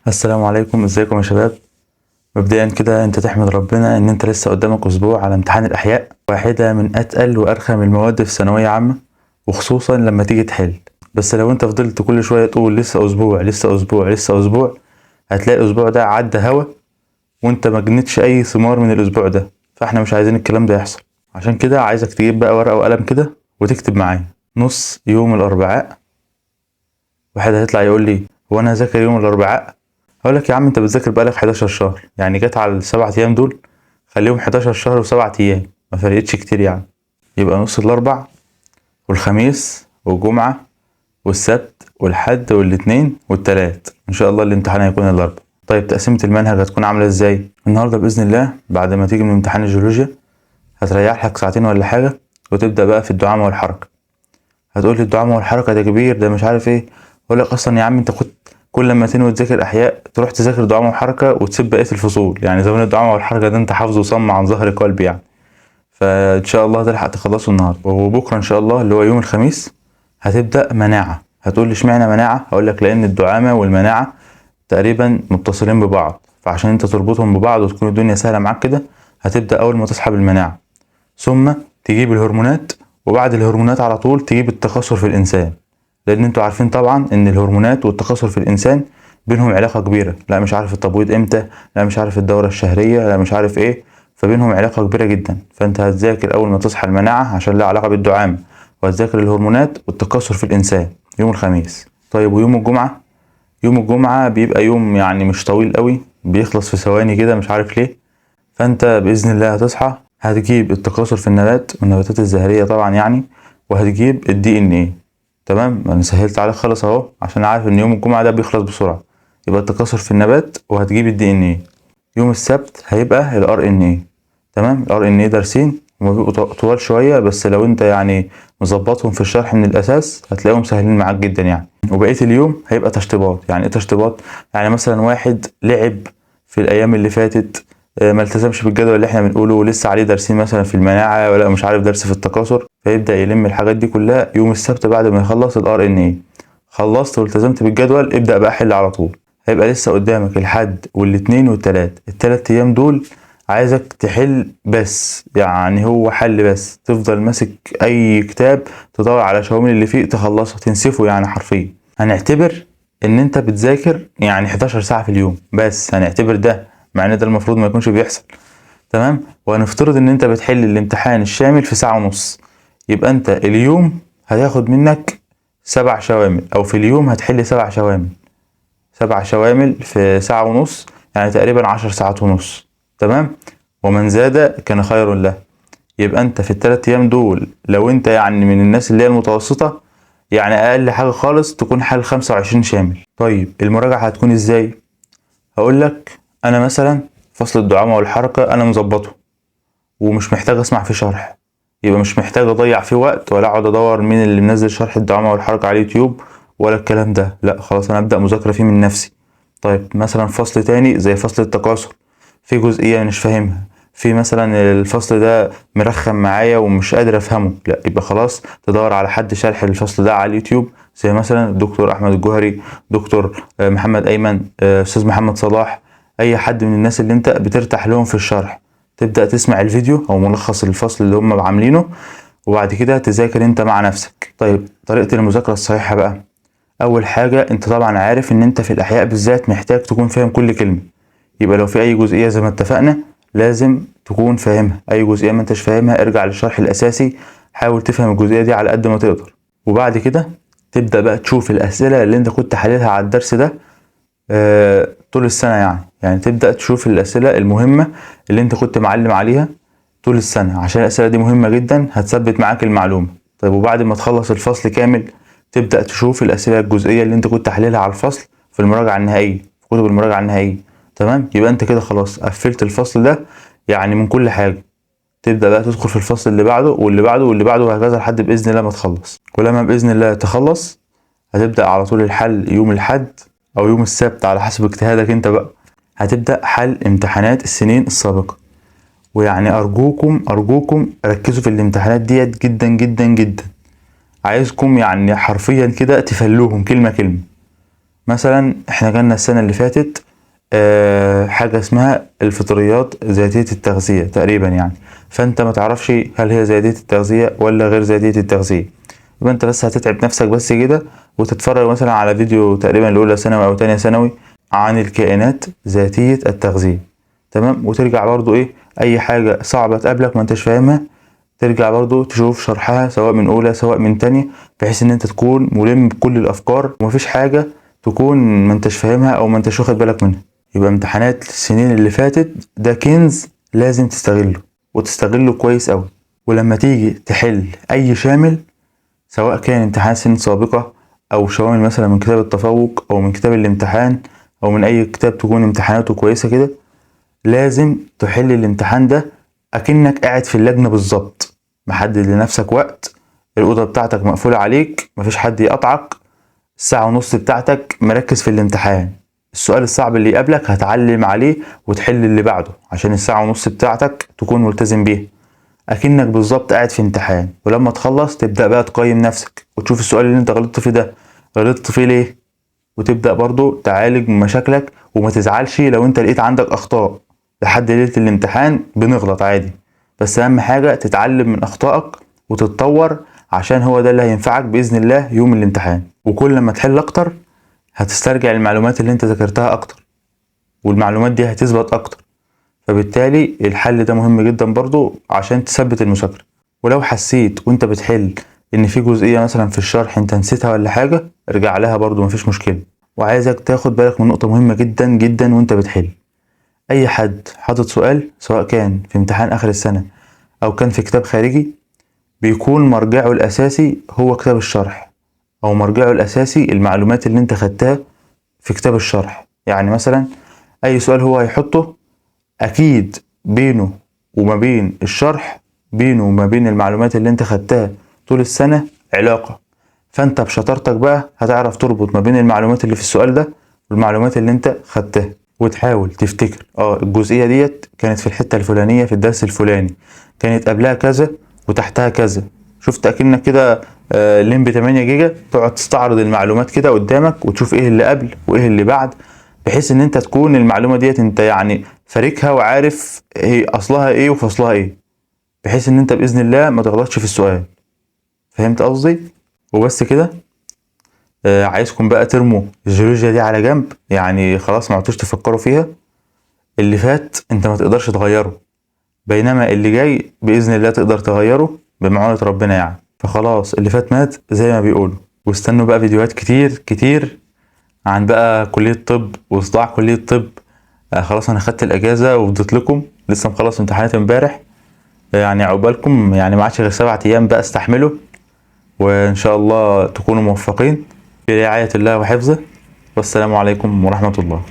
السلام عليكم، ازيكم يا شباب؟ مبدئيا كده انت تحمد ربنا ان انت لسه قدامك اسبوع على امتحان الاحياء، واحدة من اتقل وارخم المواد في ثانوية عامة، وخصوصا لما تيجي تحل. بس لو انت فضلت كل شوية تقول لسه اسبوع لسه اسبوع لسه اسبوع، هتلاقي الاسبوع ده عدى هوا وانت ما جنيتش اي ثمار من الاسبوع ده. فاحنا مش عايزين الكلام ده يحصل. عشان كده عايزك تجيب بقى ورقة وقلم كده وتكتب معايا نص يوم الاربعاء. واحد هيطلع يقول لي هو انا هذاكر يوم الاربعاء؟ هقول لك يا عم انت بتذاكر بقالك 11 شهر، يعني جت على السبع ايام دول خليهم 11 شهر وسبع ايام، ما فرقتش كتير يعني. يبقى نص الاربع والخميس والجمعة والسبت والحد والاثنين والتلات، ان شاء الله الامتحان هيكون الاربع. طيب تقسيمة المنهج هتكون عاملة ازاي؟ النهاردة بإذن الله بعد ما تيجي من امتحان الجيولوجيا هتريح لك ساعتين ولا حاجة وتبدأ بقى في الدعامة والحركة. هتقول لي الدعامة والحركة ده كبير، ده مش عارف ايه. اقول لك اصلا يا عم انت كنت كل ما تنوي تذاكر احياء تروح تذاكر دعامة وحركة وتسيب بقية الفصول، يعني زمان الدعامة والحركة ده انت حافظه صم عن ظهر قلب يعني. فان شاء الله هتلحق تخلصه النهارده، وبكره ان شاء الله اللي هو يوم الخميس هتبدأ مناعة. هتقول لي اشمعنى مناعة؟ هقول لك لان الدعامة والمناعة تقريبا متصلين ببعض، فعشان انت تربطهم ببعض وتكون الدنيا سهلة معاك كده هتبدأ اول ما تصحى بالمناعة، ثم تجيب الهرمونات، وبعد الهرمونات على طول تجيب التكاثر في الانسان. لان انتوا عارفين طبعا ان الهرمونات والتكاثر في الانسان بينهم علاقة كبيرة، لا مش عارف التبويض امتى، لا مش عارف الدورة الشهرية، لا مش عارف ايه، فبينهم علاقة كبيرة جدا. فانت هتذاكر اول ما تصحى المناعة عشان لها علاقة بالدعامة، وهتذاكر الهرمونات والتكاثر في الانسان يوم الخميس. طيب ويوم الجمعة؟ يوم الجمعة بيبقى يوم يعني مش طويل قوي، بيخلص في ثواني كده مش عارف ليه. فانت بإذن الله هتصحى هتجيب التكاثر في النبات والنباتات الزهرية طبعا يعني، وهتجيب الدي ان ايه. تمام، انا سهلت عليك خالص اهو عشان عارف ان يوم الجمعة ده بيخلص بسرعة. يبقى التكاثر في النبات وهتجيب الدي ان ايه. يوم السبت هيبقى الار ان ايه. تمام، الار ان ايه دارسين هما بيبقوا طوال شوية، بس لو انت يعني مظبطهم في الشرح من الاساس هتلاقيهم سهلين معاك جدا يعني. وبقية اليوم هيبقى تشطيبات. يعني ايه تشطيبات؟ يعني مثلا واحد لعب في الايام اللي فاتت، ما التزمش بالجدول اللي احنا بنقوله ولسه عليه دارسين مثلا في المناعة ولا مش عارف درس في التكاثر، فيبدأ يلم الحاجات دي كلها يوم السبت بعد ما يخلص الار ان ايه. خلصت والتزمت بالجدول ابدأ بقى حل على طول. هيبقى لسه قدامك الحد والاثنين والتلات، التلات ايام دول عايزك تحل بس، يعني هو حل بس، تفضل ماسك اي كتاب تدور على شوامل اللي فيه تخلصه تنسفه يعني حرفيا. هنعتبر ان انت بتذاكر يعني 11 ساعة في اليوم بس، هنعتبر ده مع ان ده المفروض ما يكونش بيحصل. تمام، وهنفترض ان انت بتحل الامتحان الشامل في ساعة ونص، يبقى انت اليوم هتاخد منك 7 شوامل، او في اليوم هتحل 7 شوامل. 7 شوامل في ساعة ونص يعني تقريبا 10 ساعات ونص. تمام، ومن زاد كان خير له. يبقى انت في التلات ايام دول لو انت يعني من الناس اللي هي المتوسطة، يعني اقل حاجة خالص تكون حل 25 شامل. طيب المراجعة هتكون ازاي؟ هقول لك انا مثلا فصل الدعامة والحركة انا مظبطه ومش محتاج اسمع فيه شرح، يبقى مش محتاج اضيع فيه وقت ولا اقعد ادور مين اللي منزل شرح الدعامة والحركة على اليوتيوب ولا الكلام ده، لا خلاص انا ابدأ مذاكرة فيه من نفسي. طيب مثلا فصل تاني زي فصل التكاثر، في جزئية مش فاهمها، في مثلا الفصل ده مرخم معايا ومش قادر افهمه، لا يبقى خلاص تدور على حد شارح الفصل ده على اليوتيوب، زي مثلا الدكتور احمد الجوهري، دكتور محمد ايمن، استاذ محمد صلاح، اي حد من الناس اللي انت بترتاح لهم في الشرح. تبدأ تسمع الفيديو او ملخص الفصل اللي هم عاملينه، وبعد كده تذاكر انت مع نفسك. طيب طريقة المذاكرة الصحيحة بقى، اول حاجة انت طبعا عارف ان انت في الاحياء بالذات محتاج تكون فاهم كل كلمة، يبقى لو في اي جزئية زي ما اتفقنا لازم تكون فاهمها. اي جزئية ما انتش فاهمها ارجع للشرح الاساسي، حاول تفهم الجزئية دي على قد ما تقدر. وبعد كده تبدأ بقى تشوف الاسئلة اللي انت كنت حللها على الدرس ده طول السنة، يعني تبدأ تشوف الاسئلة المهمة اللي انت كنت معلم عليها طول السنة، عشان الاسئلة دي مهمة جدا هتثبت معاك المعلومة. طيب وبعد ما تخلص الفصل كامل تبدأ تشوف الاسئلة الجزئية اللي انت كنت حللها على الفصل في المراجعة النهائية، في كتب المراجعة النهائية. تمام، يبقى انت كده خلاص قفلت الفصل ده يعني من كل حاجة. تبدأ بقى تدخل في الفصل اللي بعده واللي بعده واللي بعده وهكذا لحد بإذن الله ما تخلص. ولما بإذن الله تخلص هتبدأ على طول الحل يوم الحد أو يوم السبت على حسب اجتهادك انت بقى، هتبدأ حل امتحانات السنين السابقة. ويعني أرجوكم ركزوا في الامتحانات ديت جدا جدا جدا، عايزكم يعني حرفيا كده تفلوهم كلمة كلمة. مثلا احنا جالنا السنة اللي فاتت حاجة اسمها الفطريات ذاتية التغذية تقريبا يعني، فانت ما تعرفش هل هي ذاتية التغذية ولا غير ذاتية التغذية. يبقى انت بس هتتعب نفسك بس كده وتتفرج مثلا على فيديو تقريبا لأولى ثانوي أو تانية ثانوي عن الكائنات ذاتية التغذية، تمام. وترجع برضو ايه، أي حاجة صعبة تقابلك ما انتش فاهمها ترجع برضو تشوف شرحها سواء من أولى سواء من تانية، بحيث إن انت تكون ملم بكل الأفكار ومفيش حاجة تكون ما انتش فاهمها أو ما انتش واخد بالك منها. يبقى امتحانات السنين اللي فاتت ده كنز لازم تستغله وتستغله كويس أوي. ولما تيجي تحل أي شامل سواء كان امتحان سنين سابقة أو شوامل مثلا من كتاب التفوق أو من كتاب الامتحان أو من أي كتاب تكون امتحاناته كويسة كده، لازم تحل الامتحان ده أكنك قاعد في اللجنة بالظبط، محدد لنفسك وقت، الأوضة بتاعتك مقفولة عليك، مفيش حد يقطعك، الساعة ونص بتاعتك مركز في الامتحان، السؤال الصعب اللي يقابلك هتعلم عليه وتحل اللي بعده عشان الساعة ونص بتاعتك تكون ملتزم بيها أكنك بالظبط قاعد في امتحان. ولما تخلص تبدأ بقى تقيم نفسك وتشوف السؤال اللي انت غلطت فيه ده غلطت فيه ليه، وتبدأ برضو تعالج من مشاكلك. وما تزعلش لو انت لقيت عندك أخطاء، لحد ليلة الامتحان بنغلط عادي، بس أهم حاجة تتعلم من أخطائك وتتطور عشان هو ده اللي هينفعك بإذن الله يوم الامتحان. وكل ما تحل أكتر هتسترجع المعلومات اللي انت ذاكرتها أكتر، والمعلومات دي هتثبت أكتر، فبالتالي الحل ده مهم جدا برضو عشان تثبت المذاكرة. ولو حسيت وانت بتحل ان في جزئية مثلا في الشرح انت نسيتها ولا حاجة ارجع لها برضو مفيش مشكلة. وعايزك تاخد بالك من نقطة مهمة جدا جدا وانت بتحل، اي حد حاطط سؤال سواء كان في امتحان اخر السنة او كان في كتاب خارجي بيكون مرجعه الاساسي هو كتاب الشرح، او مرجعه الاساسي المعلومات اللي انت خدتها في كتاب الشرح. يعني مثلا اي سؤال هو هيحطه اكيد بينه وما بين الشرح، بينه وما بين المعلومات اللي انت خدتها طول السنة علاقة، فانت بشطارتك بقى هتعرف تربط ما بين المعلومات اللي في السؤال ده والمعلومات اللي انت خدتها، وتحاول تفتكر الجزئية ديت كانت في الحتة الفلانية في الدرس الفلاني، كانت قبلها كذا وتحتها كذا. شفت اكنك كده لمبي 8 جيجا تقعد تستعرض المعلومات كده قدامك وتشوف ايه اللي قبل وايه اللي بعد، بحيث ان انت تكون المعلومة ديت انت يعني فاركها وعارف هي اصلها ايه وفصلها ايه، بحيث ان انت باذن الله ما تغلطش في السؤال. فهمت قصدي؟ وبس كده. عايزكم بقى ترموا الجيولوجيا دي على جنب، يعني خلاص ما عدتوش تفكروا فيها. اللي فات انت ما تقدرش تغيره، بينما اللي جاي باذن الله تقدر تغيره بمعونة ربنا يعني. فخلاص اللي فات مات زي ما بيقولوا. واستنوا بقى فيديوهات كتير كتير عن بقى كلية طب وصداع كلية طب. خلاص انا خدت الاجازة وفضيت لكم، لسه مخلص امتحانات امبارح، يعني عقبالكم يعني ما عادش غير 7 ايام بقى استحملوا، وان شاء الله تكونوا موفقين في رعاية الله وحفظه. والسلام عليكم ورحمة الله.